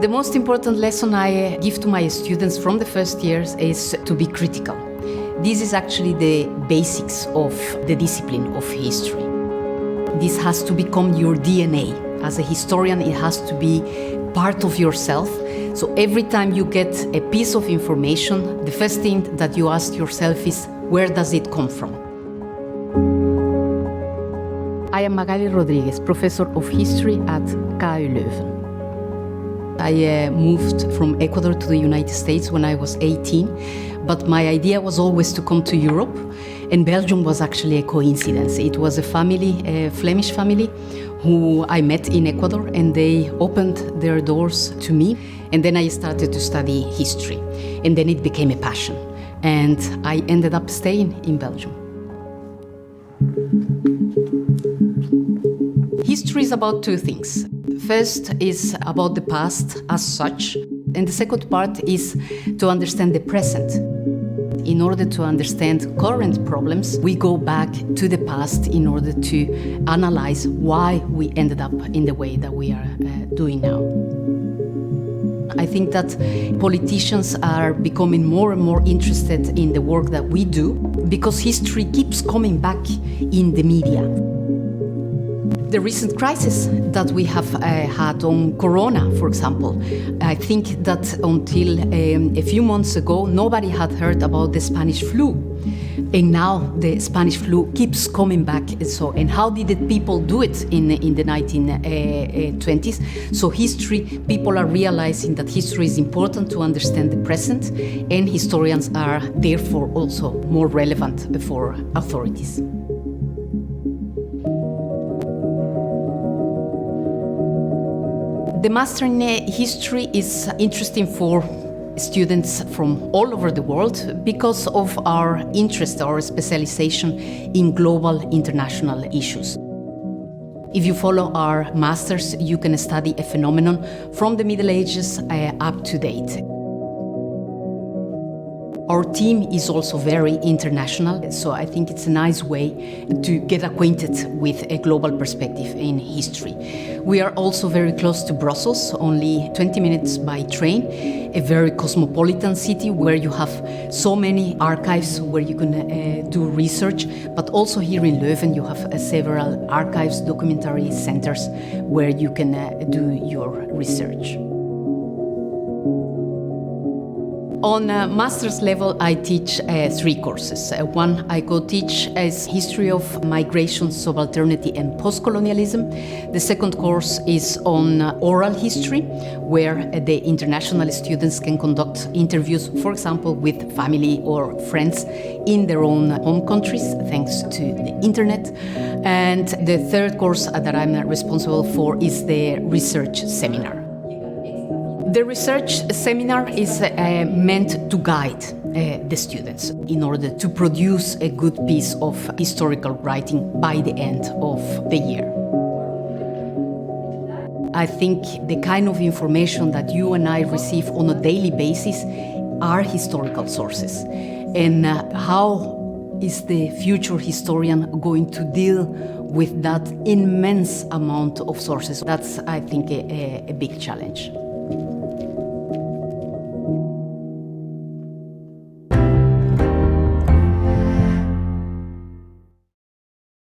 The most important lesson I give to my students from the first years is to be critical. This is actually the basics of the discipline of history. This has to become your DNA. As a historian, it has to be part of yourself. So every time you get a piece of information, the first thing that you ask yourself is, where does it come from? I am Magaly Rodriguez, professor of history at KU Leuven. I moved from Ecuador to the United States when I was 18, but my idea was always to come to Europe, and Belgium was actually a coincidence. It was a family, a Flemish family, who I met in Ecuador, and they opened their doors to me, and then I started to study history, and then it became a passion, and I ended up staying in Belgium. History is about two things. First is about the past as such, and the second part is to understand the present. In order to understand current problems, we go back to the past in order to analyze why we ended up in the way that we are doing now. I think that politicians are becoming more and more interested in the work that we do because history keeps coming back in the media. The recent crisis that we have had on Corona, for example, I think that until a few months ago, nobody had heard about the Spanish flu. And now the Spanish flu keeps coming back. So, and how did the people do it in the 1920s? So history, people are realizing that history is important to understand the present, and historians are therefore also more relevant for authorities. The Master in History is interesting for students from all over the world because of our interest, our specialization in global international issues. If you follow our Masters, you can study a phenomenon from the Middle Ages up to date. Our team is also very international, so I think it's a nice way to get acquainted with a global perspective in history. We are also very close to Brussels, only 20 minutes by train, a very cosmopolitan city where you have so many archives where you can do research, but also here in Leuven you have several archives, documentary centers where you can do your research. On master's level, I teach 3 courses. One I co-teach is History of Migration, Subalternity and Postcolonialism. The second course is on oral history, where the international students can conduct interviews, for example, with family or friends in their own home countries, thanks to the internet. And the third course that I'm responsible for is the research seminar. The research seminar is meant to guide the students in order to produce a good piece of historical writing by the end of the year. I think the kind of information that you and I receive on a daily basis are historical sources. And how is the future historian going to deal with that immense amount of sources? That's, I think, a big challenge.